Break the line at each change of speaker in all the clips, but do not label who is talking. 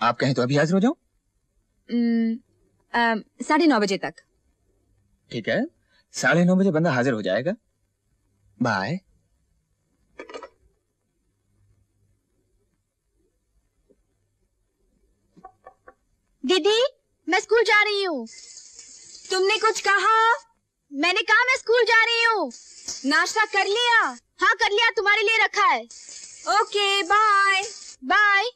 आप कहें तो अभी हाजिर हो जाऊं?
9:30 बजे तक।
ठीक है, 9:30 बजे बंदा हाजिर हो जाएगा। बाय।
दीदी, मैं स्कूल जा रही हूँ।
तुमने कुछ कहा?
मैंने कहा मैं स्कूल जा रही हूँ।
नाश्ता कर लिया?
हाँ कर लिया, तुम्हारे लिए रखा है।
Okay bye.
बाय।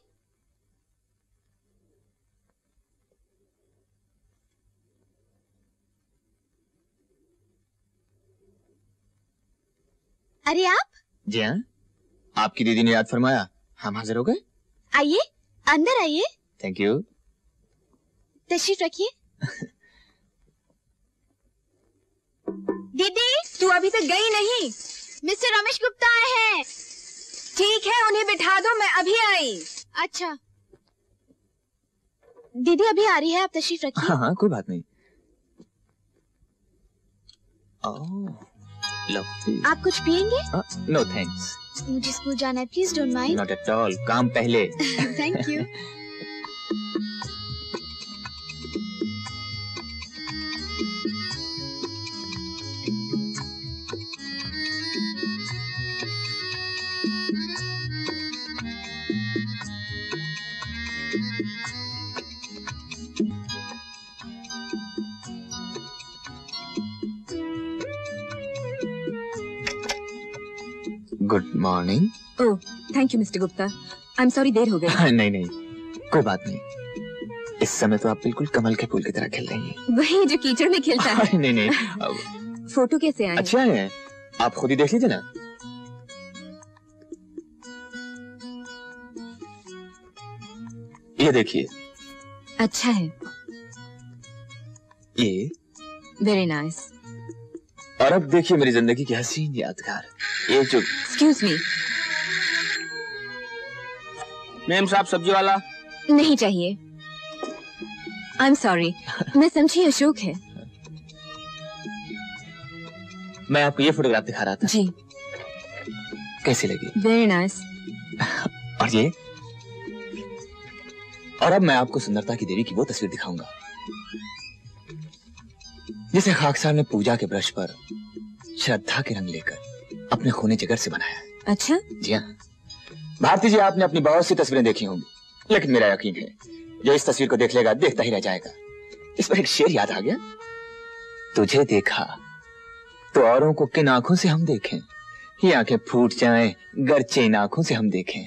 अरे आप?
जी हाँ, आपकी दीदी ने याद फरमाया, हम हाजिर हो गए।
आइए, अंदर आइए।
Thank you.
तशरीफ रखिए। दीदी,
तू अभी तक गई नहीं?
मिस्टर रमेश गुप्ता आए हैं।
ठीक है, उन्हें बिठा दो, मैं अभी आई।
अच्छा, दीदी अभी आ रही है, आप तशरीफ रखिए।
हाँ हाँ, कोई बात नहीं। Oh, lovely.
आप कुछ पियेंगे?
No thanks.
मुझे स्कूल जाना है, please don't mind.
Not at all, काम पहले।
Thank you.
Good morning.
Oh, thank you mister Gupta. I am sorry, देर हो गई।
नहीं नहीं, कोई बात नहीं। इस समय तो आप बिल्कुल कमल के फूल की तरह खिल रही हैं।
वही जो कीचड़ में खिलता है।
नहीं नहीं।
फोटो कैसे आए?
अच्छा है, आप खुद ही देख लीजिए ना। ये देखिए।
अच्छा है।
ये
वेरी नाइस।
और अब देखिए मेरी जिंदगी की हसीन यादगार, ये जो।
Excuse me.
मेम साहब, सब्जी वाला।
नहीं चाहिए। आई एम सॉरी, मैं समझी अशोक है।
मैं आपको ये फोटोग्राफ दिखा रहा था।
जी।
कैसी लगी?
Very nice.
और ये? और अब मैं आपको सुंदरता की देवी की वो तस्वीर दिखाऊंगा जिसे खाकसार ने पूजा के ब्रश पर श्रद्धा के रंग लेकर अपने खूने जिगर से बनाया है।
अच्छा?
जी हाँ। भारती जी, आपने अपनी बहुत सी तस्वीरें देखी होंगी, लेकिन मेरा यकीन है जो इस तस्वीर को देख लेगा देखता ही रह जाएगा। इस पर एक शेर याद आ गया। तुझे देखा तो औरों को किन आंखों से हम देखें, ये आंखें फूट जाएं गरचे इन आंखों से हम देखें।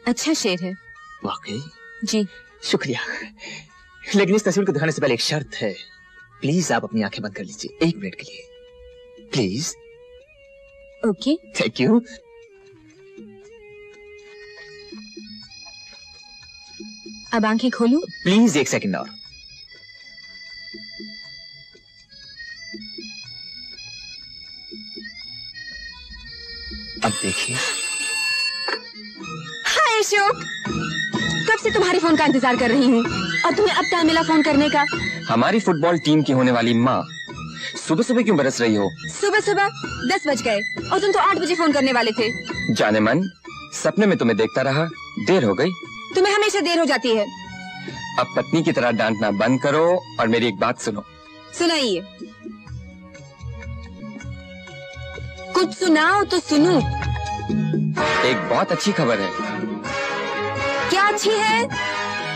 अच्छा शेर है।
वाकई?
जी।
शुक्रिया, लेकिन इस तस्वीर को दिखाने से पहले एक शर्त है। प्लीज आप अपनी आंखें बंद कर लीजिए 1 मिनट के लिए, प्लीज।
ओके।
Thank you.
अब आंखें खोलूं?
प्लीज 1 सेकंड और। अब देखिए।
हाय अशोक, कब से तुम्हारे फोन का इंतजार कर रही हूँ और तुम्हें अब टाइम मिला फोन करने का।
हमारी फुटबॉल टीम की होने वाली माँ, सुबह सुबह क्यों बरस रही हो?
सुबह सुबह 10 बज गए और तुम तो 8 बजे फोन करने वाले थे।
जाने मन, सपने में तुम्हें देखता रहा, देर हो गई।
तुम्हें हमेशा देर हो जाती है।
अब पत्नी की तरह डांटना बंद करो और मेरी एक बात सुनो।
सुनाइए। कुछ सुनाओ तो सुनूं।
एक बहुत अच्छी खबर है।
क्या अच्छी है?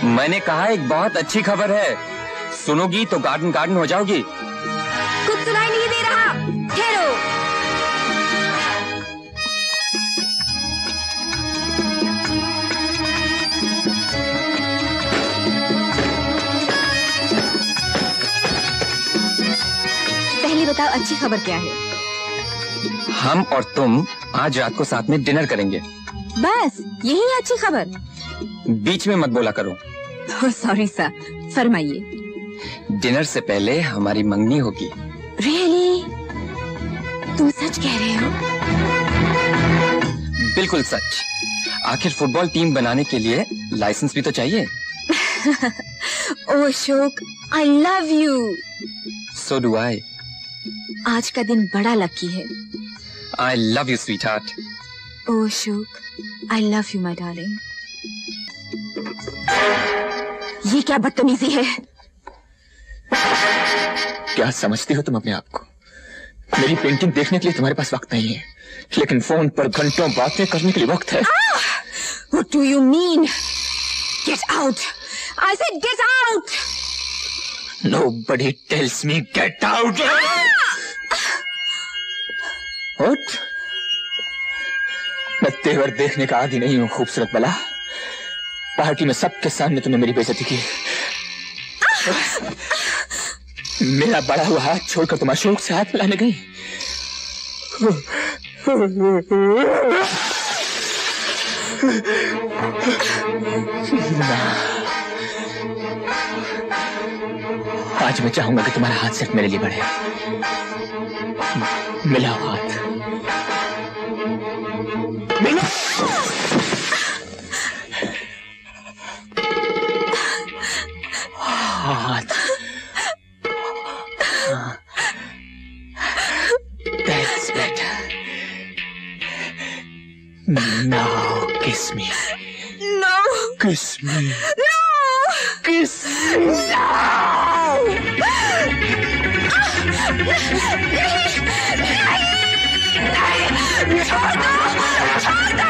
मैंने कहा एक बहुत अच्छी खबर है, सुनोगी तो गार्डन गार्डन हो जाओगी।
कुछ सुनाई नहीं दे रहा, ठहरो। पहले बताओ अच्छी खबर क्या है?
हम और तुम आज रात को साथ में डिनर करेंगे।
बस यही है अच्छी खबर?
बीच में मत बोला करो।
सॉरी सर, फरमाइए।
डिनर से पहले हमारी मंगनी होगी।
रियली? तुम सच कह रहे हो?
बिल्कुल सच। आखिर फुटबॉल टीम बनाने के लिए लाइसेंस भी तो चाहिए।
Oh Ashok, I love you.
So do I.
आज का दिन बड़ा लकी है।
I love you sweetheart.
Oh Ashok, I love you my darling. क्या बदतमीजी है।
क्या समझती हो तुम अपने आप को? मेरी पेंटिंग देखने के लिए तुम्हारे पास वक्त नहीं है, लेकिन फोन पर घंटों बातें करने के लिए वक्त है।
What do you mean? Get out! I said get out!
Nobody tells me get out. What? मैं तेवर देखने का आदी नहीं हूं खूबसूरत बला। पार्टी में सबके सामने तुमने मेरी बेइज्जती की। मेरा बड़ा हुआ हाथ छोड़कर तुम अशोक से हाथ मिलाने गई। आज मैं चाहूंगा कि तुम्हारा हाथ सिर्फ मेरे लिए बढ़े। मिलाओ हाथ, मिलाओ। हाथ। That's better. Now kiss me.
No!
Kiss me.
No!
Kiss me.
छोड़ दो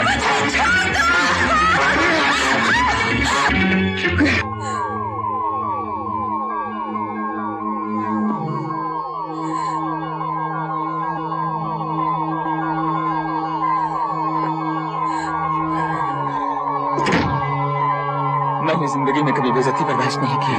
मुझे, छोड़ दो।
मैंने जिंदगी में कभी बेइज्जती बर्दाश्त नहीं की।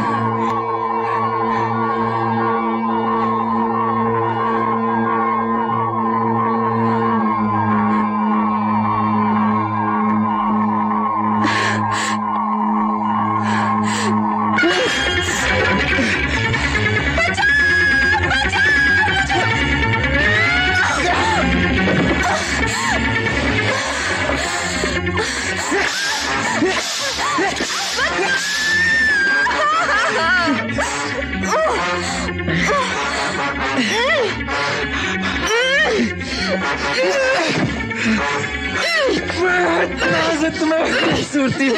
खूबसूरती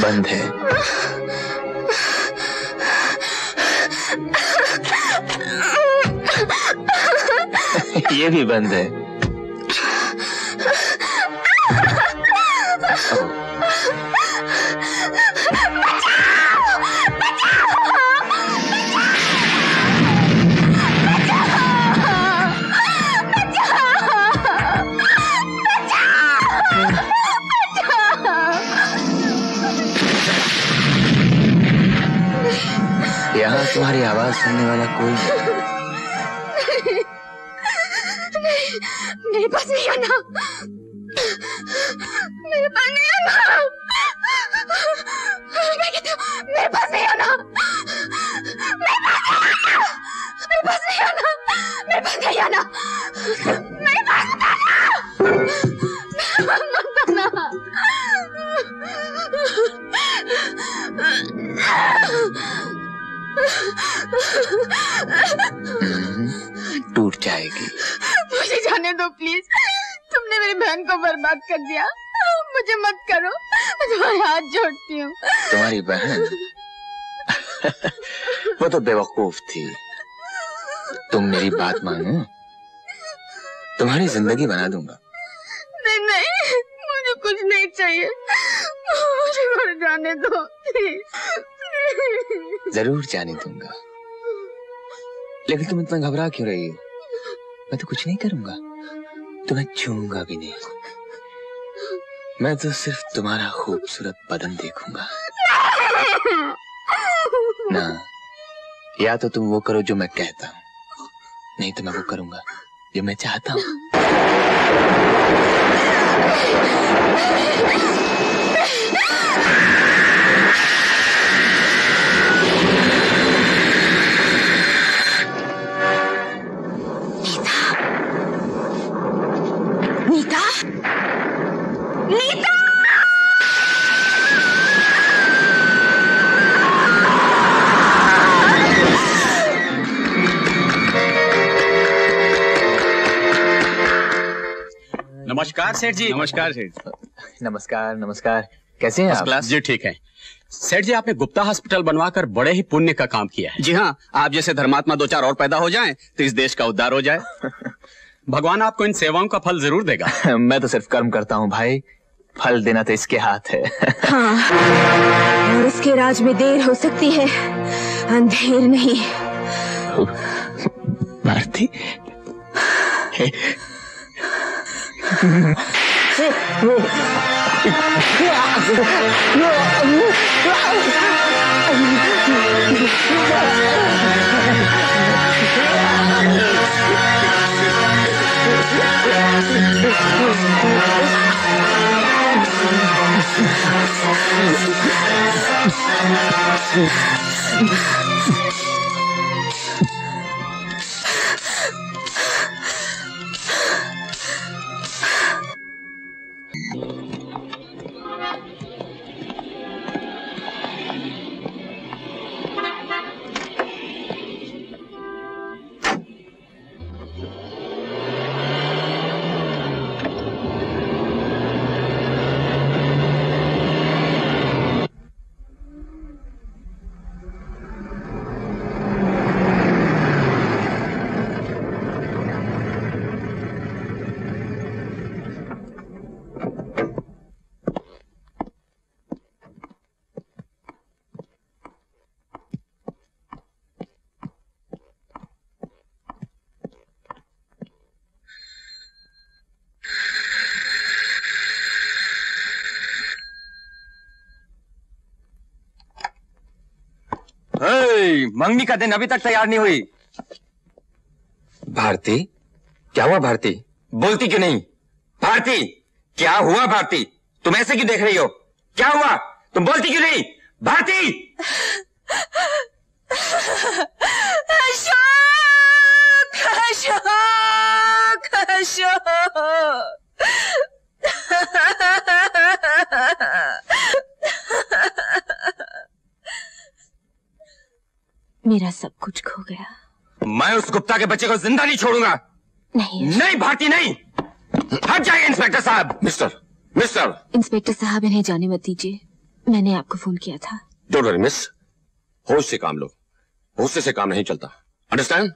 बंद है। ये भी बंद है। यहाँ तुम्हारी आवाज सुनने वाला कोई
नहीं, मेरे पास नहीं आना, मेरे पास नहीं आना, मैं कहती हूँ मेरे पास नहीं आना, मेरे पास नहीं आना, मेरे पास नहीं आना, मेरे पास नहीं आना।
टूट जाएगी।
मुझे जाने दो प्लीज, तुमने मेरी बहन को बर्बाद कर दिया, मुझे मत करो, मैं तुम्हारे हाथ जोड़ती हूँ।
तुम्हारी बहन वो तो बेवकूफ थी। तुम मेरी बात मानो, तुम्हारी जिंदगी बना दूंगा।
नहीं नहीं, मुझे कुछ नहीं चाहिए, मुझे घर जाने दो प्लीज।
जरूर जाने दूंगा, लेकिन तुम इतना घबरा क्यों रही हो? मैं तो कुछ नहीं करूंगा, तुम्हें छूऊंगा भी नहीं। मैं तो सिर्फ तुम्हारा खूबसूरत बदन देखूंगा ना। या तो तुम वो करो जो मैं कहता हूँ, नहीं तो मैं वो करूंगा जो मैं चाहता हूँ।
नीता, नीता!
नमस्कार सेठ जी।
नमस्कार सेठ।
नमस्कार नमस्कार, कैसे हैं आप?
जी ठीक है। सेठ जी, आपने गुप्ता हॉस्पिटल बनवाकर बड़े ही पुण्य का काम किया है। जी हाँ, आप जैसे धर्मात्मा 2-4 और पैदा हो जाएं तो इस देश का उद्धार हो जाए। भगवान आपको इन सेवाओं का फल जरूर देगा।
मैं तो सिर्फ कर्म करता हूँ भाई, फल देना तो इसके हाथ है।
हाँ, और इसके राज में देर हो सकती है, अंधेर नहीं।
भारती,
मंगनी का दिन अभी तक तैयार नहीं हुई। भारती, क्या हुआ भारती? बोलती क्यों नहीं? भारती, क्या हुआ भारती? तुम ऐसे क्यों देख रही हो? क्या हुआ? तुम बोलती क्यों नहीं? भारती!
अशोक, अशोक, अशोक! मेरा सब कुछ खो गया।
मैं उस गुप्ता के बच्चे को जिंदा नहीं छोड़ूंगा।
नहीं
नहीं भारती, नहीं। हट जाइए इंस्पेक्टर साहब। मिस्टर
इंस्पेक्टर साहब, इन्हें जाने मत दीजिए, मैंने आपको फोन किया था।
डोंट वरी मिस, होश से काम लो, गुस्से से काम नहीं चलता, understand?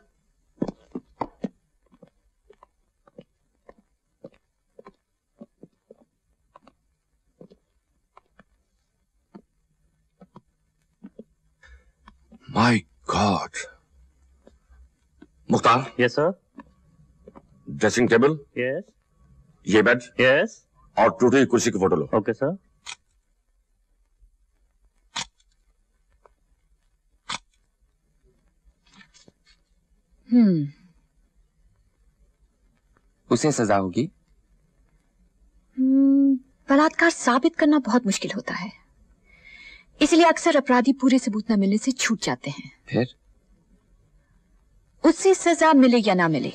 My God. Mukhtar.
Yes sir.
Dressing table.
Yes.
ये बेड।
यस।
और टूटी हुई कुर्सी की फोटो लो।
Okay sir.
उसे सजा होगी।
बलात्कार साबित करना बहुत मुश्किल होता है, इसलिए अक्सर अपराधी पूरे सबूत न मिलने से छूट जाते हैं।
फिर
उससे सजा मिले या ना मिले,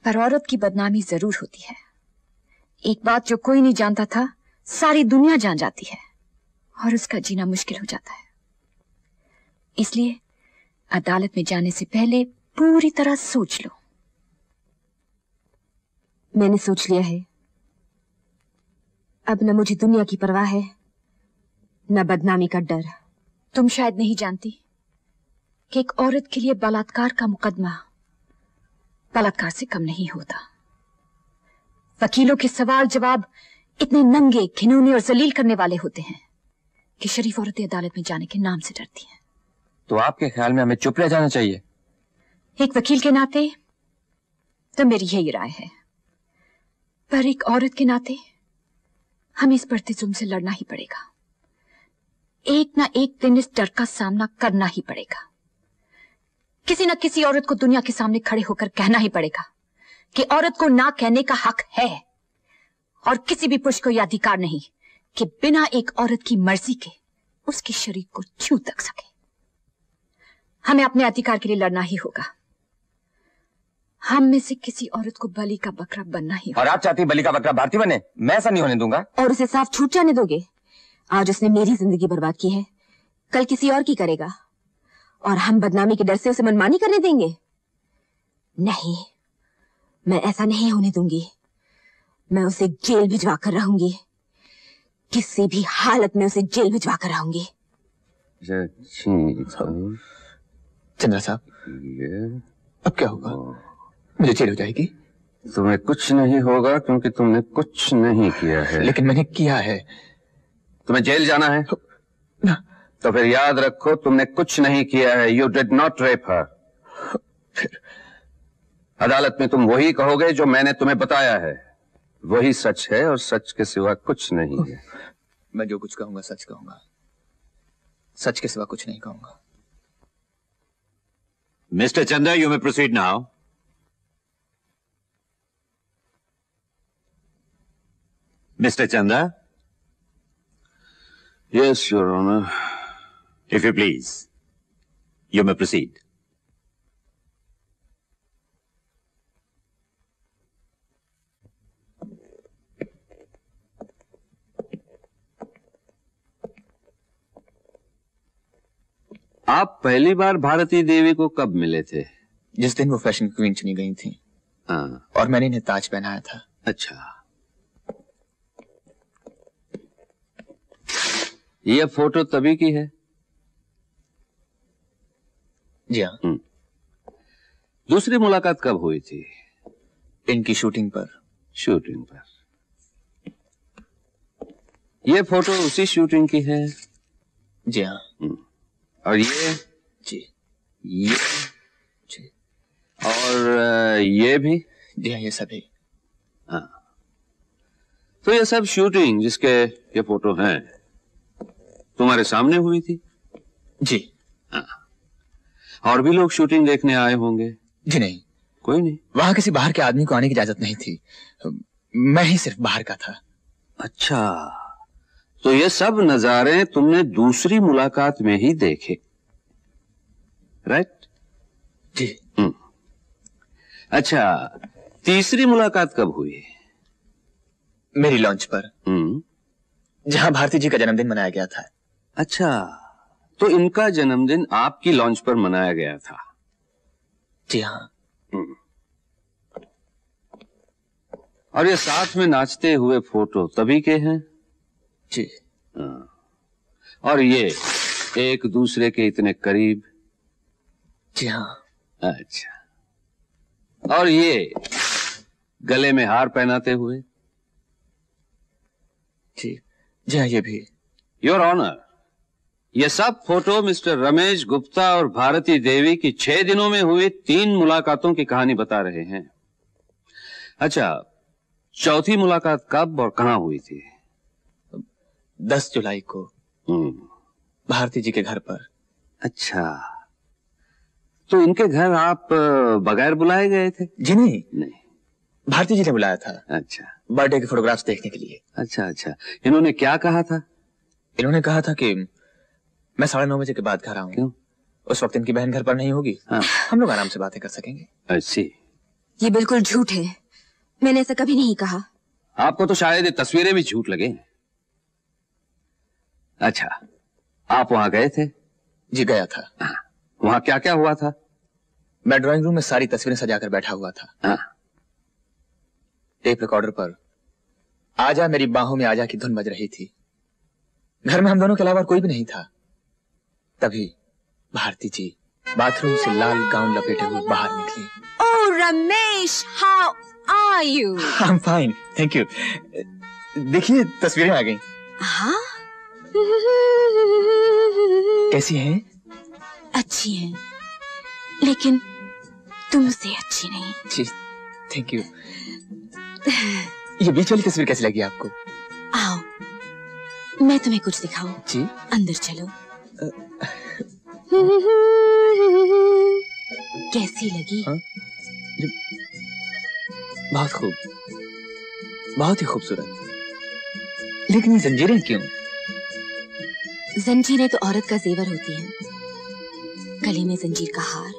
पर औरत की बदनामी जरूर होती है। एक बात जो कोई नहीं जानता था, सारी दुनिया जान जाती है और उसका जीना मुश्किल हो जाता है। इसलिए अदालत में जाने से पहले पूरी तरह सोच लो। मैंने सोच लिया है, अब न मुझे दुनिया की परवाह है, न बदनामी का डर। तुम शायद नहीं जानती कि एक औरत के लिए बलात्कार का मुकदमा बलात्कार से कम नहीं होता। वकीलों के सवाल जवाब इतने नंगे, घिनौने और जलील करने वाले होते हैं कि शरीफ औरतें अदालत में जाने के नाम से डरती हैं।
तो आपके ख्याल में हमें चुप रह जाना चाहिए?
एक वकील के नाते तो मेरी यही राय है, पर एक औरत के नाते हमें इस बढ़ते जुल्म से लड़ना ही पड़ेगा। एक ना एक दिन इस डर का सामना करना ही पड़ेगा। किसी न किसी औरत को दुनिया के सामने खड़े होकर कहना ही पड़ेगा कि औरत को ना कहने का हक है, और किसी भी पुरुष को यह अधिकार नहीं कि बिना एक औरत की मर्जी के उसके शरीर को छू तक सके। हमें अपने अधिकार के लिए लड़ना ही होगा। हम में से किसी औरत को बलि का बकरा बनना ही
और आप चाहती बलि का बकरा भारती बने? मैं ऐसा नहीं होने दूंगा।
और उसे साफ छूट जाने दोगे? आज उसने मेरी जिंदगी बर्बाद की है, कल किसी और की करेगा, और हम बदनामी के डर से उसे मनमानी करने देंगे? नहीं, मैं ऐसा नहीं होने दूंगी। मैं उसे जेल भिजवा कर रहूंगी, किसी भी हालत में उसे जेल भिजवा कर रहूंगी।
चंद्रा साहब, अब क्या होगा? मुझे जेल हो जाएगी?
तुम्हें कुछ नहीं होगा क्योंकि तुमने कुछ नहीं किया है।
लेकिन मैंने किया है।
तुम्हें जेल जाना है
ना?
तो फिर याद रखो तुमने कुछ नहीं किया है। यू डिड नॉट रेप हर।
फिर
अदालत में तुम वही कहोगे जो मैंने तुम्हें बताया है, वही सच है और सच के सिवा कुछ नहीं है।
मैं जो कुछ कहूंगा सच कहूंगा, सच के सिवा कुछ नहीं कहूंगा।
Mr. Chanda, you may proceed now. Mr. Chanda?
Yes, Your Honor.
If you please, you may proceed.
आप पहली बार भारती देवी को कब मिले थे?
जिस दिन वो फैशन क्वीन चुनी गई थी।
हाँ।
और मैंने इन्हें ताज पहनाया था।
अच्छा, यह फोटो तभी की है?
जी हाँ।
दूसरी मुलाकात कब हुई थी?
इनकी शूटिंग पर।
शूटिंग पर। यह फोटो उसी शूटिंग की है?
जी हाँ।
और ये?
जी।
ये?
जी।
और ये भी?
जी हाँ, ये सभी।
हाँ। तो ये सब शूटिंग जिसके ये फोटो हैं तुम्हारे सामने हुई थी?
जी
हाँ। और भी लोग शूटिंग देखने आए होंगे?
जी नहीं,
कोई नहीं।
वहां किसी बाहर के आदमी को आने की इजाजत नहीं थी, मैं ही सिर्फ बाहर का था।
अच्छा, तो ये सब नजारे तुमने दूसरी मुलाकात में ही देखे, राइट?
जी।
अच्छा, तीसरी मुलाकात कब हुई?
मेरी लॉन्च पर, जहां भारती जी का जन्मदिन मनाया गया था।
अच्छा, तो इनका जन्मदिन आपकी लॉन्च पर मनाया गया था?
जी हाँ।
और ये साथ में नाचते हुए फोटो तभी के हैं?
जी।
और ये एक दूसरे के इतने करीब?
जी हाँ।
अच्छा, और ये गले में हार पहनाते हुए?
जी जी हाँ, ये भी।
योर ऑनर, ये सब फोटो मिस्टर रमेश गुप्ता और भारती देवी की 6 दिनों में हुई 3 मुलाकातों की कहानी बता रहे हैं। अच्छा, चौथी मुलाकात कब और कहां हुई थी?
10 जुलाई को भारती जी के घर पर।
अच्छा, तो इनके घर आप बगैर बुलाए गए थे?
जी नहीं,
नहीं,
भारती जी ने बुलाया था।
अच्छा,
बर्थडे के फोटोग्राफ्स देखने के लिए।
अच्छा अच्छा। इन्होंने क्या कहा था?
इन्होंने कहा था कि मैं 9:30 बजे के बाद घर आऊंगा।
क्यों?
उस वक्त इनकी बहन घर पर नहीं होगी।
हाँ।
हम लोग आराम से बातें कर सकेंगे।
अच्छी।
ये बिल्कुल झूठ है, मैंने ऐसा कभी नहीं कहा।
आपको तो शायद ये तस्वीरें भी झूठ लगे। अच्छा, आप वहां गए थे?
जी गया था।
हाँ। वहां क्या क्या हुआ था?
मैं ड्राइंग रूम में सारी तस्वीरें सजाकर बैठा हुआ था।
हाँ।
टेप रिकॉर्डर पर आजा मेरी बाहों में आजा की धुन बज रही थी। घर में हम दोनों के अलावा कोई भी नहीं था। तभी भारती जी बाथरूम से लाल गाउन लपेटे हुए बाहर निकली।
Oh Ramesh, how are you?
I am fine, thank you. देखिए तस्वीरें आ गई।
हाँ?
कैसी हैं?
अच्छी हैं, लेकिन तुमसे अच्छी नहीं।
जी थैंक यू। ये बीच वाली तस्वीर कैसी लगी आपको?
आओ, मैं तुम्हें कुछ दिखाऊं।
जी।
अंदर चलो। कैसी लगी?
हाँ? बहुत खूब, बहुत ही खूबसूरत। लेकिन ये जंजीरें क्यों?
जंजीरें तो औरत का जेवर होती हैं। गले में जंजीर का हार,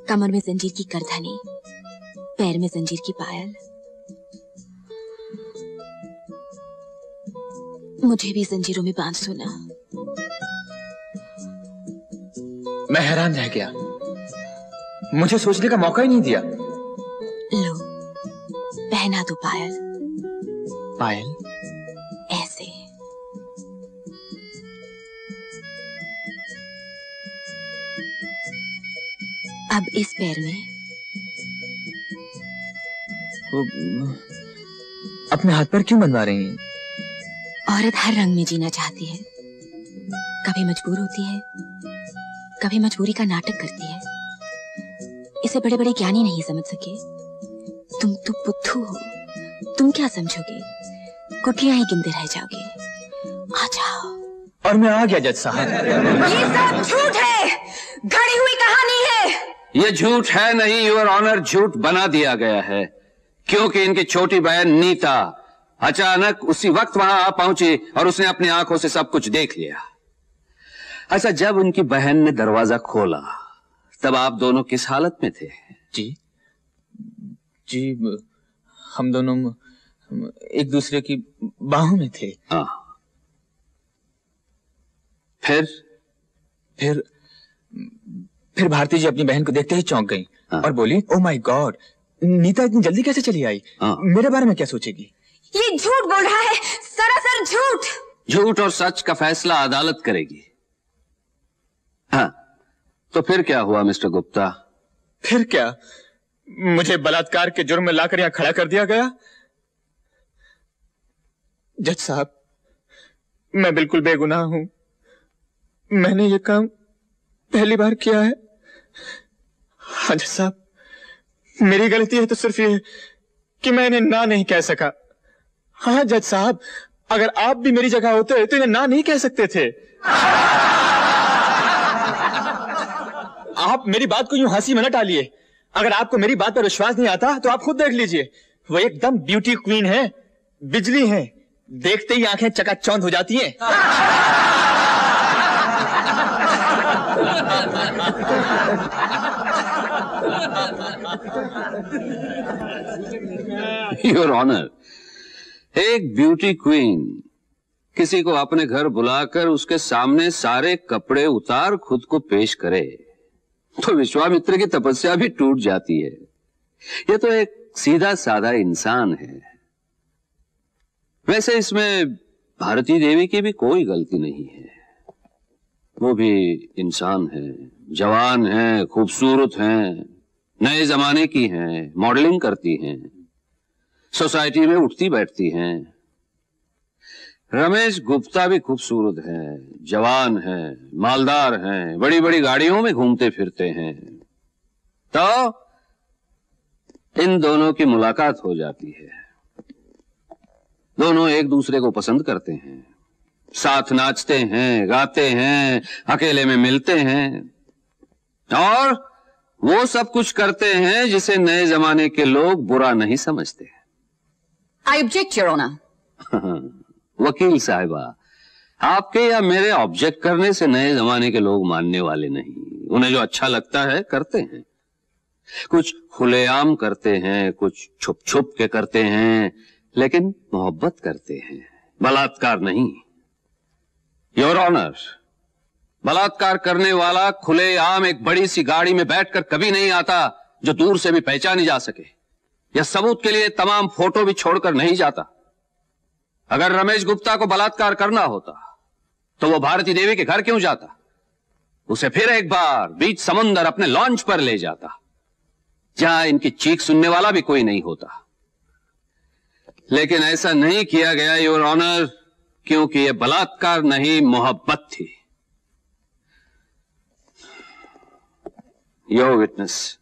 कमर में जंजीर की करधनी, पैर में जंजीर की पायल। मुझे भी जंजीरों में बांध दो ना।
मैं हैरान रह गया, मुझे सोचने का मौका ही नहीं दिया।
लो, पहना दो पायल।
पायल?
ऐसे। अब इस पैर में।
अपने हाथ पर क्यों बनवा रही हैं?
औरत हर रंग में जीना चाहती है, कभी मजबूर होती है, कभी मजबूरी का नाटक करती है। इसे बड़े बड़े ज्ञानी नहीं समझ सके। तुम तो बुद्धू हो, तुम क्या समझोगे? गुठलियां ही गिनते रह जाओगे। आ जाओ।
और मैं आ गया जज साहब।
ये सब झूठ है, घड़ी हुई कहानी है।
ये झूठ है नहीं, योर ऑनर, झूठ बना दिया गया है, क्योंकि इनकी छोटी बहन नीता अचानक उसी वक्त वहां आ पहुंची और उसने अपनी आंखों से सब कुछ देख लिया। अच्छा, जब उनकी बहन ने दरवाजा खोला तब आप दोनों किस हालत में थे?
जी हम दोनों एक दूसरे की बाहों में थे।
हाँ।
फिर भारती जी अपनी बहन को देखते ही चौंक गईं। हाँ। और बोली, ओ माय गॉड, नीता इतनी जल्दी कैसे चली आई? हाँ। मेरे बारे में क्या सोचेगी?
ये झूठ बोल रहा है, सरासर झूठ।
झूठ और सच का फैसला अदालत करेगी। हाँ, तो फिर क्या हुआ मिस्टर गुप्ता?
फिर क्या, मुझे बलात्कार के जुर्म में लाकर यहां खड़ा कर दिया गया। जज साहब, मैं बिल्कुल बेगुनाह हूं। मैंने ये काम पहली बार किया है। हाँ जज साहब, मेरी गलती है तो सिर्फ ये कि मैं इन्हें ना नहीं कह सका। हाँ जज साहब, अगर आप भी मेरी जगह होते तो इन्हें ना नहीं कह सकते थे। आप मेरी बात को यूं हंसी में न टालिए। अगर आपको मेरी बात पर विश्वास नहीं आता तो आप खुद देख लीजिए। वो एकदम ब्यूटी क्वीन है, बिजली है, देखते ही आंखें चकाचौंध हो जाती हैं।
योर ऑनर, एक ब्यूटी क्वीन किसी को अपने घर बुलाकर उसके सामने सारे कपड़े उतार खुद को पेश करे तो विश्वामित्र की तपस्या भी टूट जाती है। यह तो एक सीधा साधा इंसान है। वैसे इसमें भारती देवी की भी कोई गलती नहीं है। वो भी इंसान है, जवान है, खूबसूरत हैं, नए जमाने की हैं, मॉडलिंग करती हैं, सोसाइटी में उठती बैठती हैं। रमेश गुप्ता भी खूबसूरत है, जवान है, मालदार हैं, बड़ी बड़ी गाड़ियों में घूमते फिरते हैं। तो इन दोनों की मुलाकात हो जाती है। दोनों एक दूसरे को पसंद करते हैं, साथ नाचते हैं, गाते हैं, अकेले में मिलते हैं और वो सब कुछ करते हैं जिसे नए जमाने के लोग बुरा नहीं समझते।
I object your honour.
वकील साहिबा, आपके या मेरे ऑब्जेक्ट करने से नए जमाने के लोग मानने वाले नहीं। उन्हें जो अच्छा लगता है करते हैं। कुछ खुलेआम करते हैं, कुछ छुप छुप के करते हैं, लेकिन मोहब्बत करते हैं, बलात्कार नहीं। योर ऑनर, बलात्कार करने वाला खुलेआम एक बड़ी सी गाड़ी में बैठकर कभी नहीं आता जो दूर से भी पहचानी जा सके, या सबूत के लिए तमाम फोटो भी छोड़कर नहीं जाता। अगर रमेश गुप्ता को बलात्कार करना होता तो वो भारती देवी के घर क्यों जाता? उसे फिर एक बार बीच समुंदर अपने लॉन्च पर ले जाता, जहां इनकी चीख सुनने वाला भी कोई नहीं होता। लेकिन ऐसा नहीं किया गया योर ऑनर, क्योंकि यह बलात्कार नहीं, मोहब्बत थी। Your witness.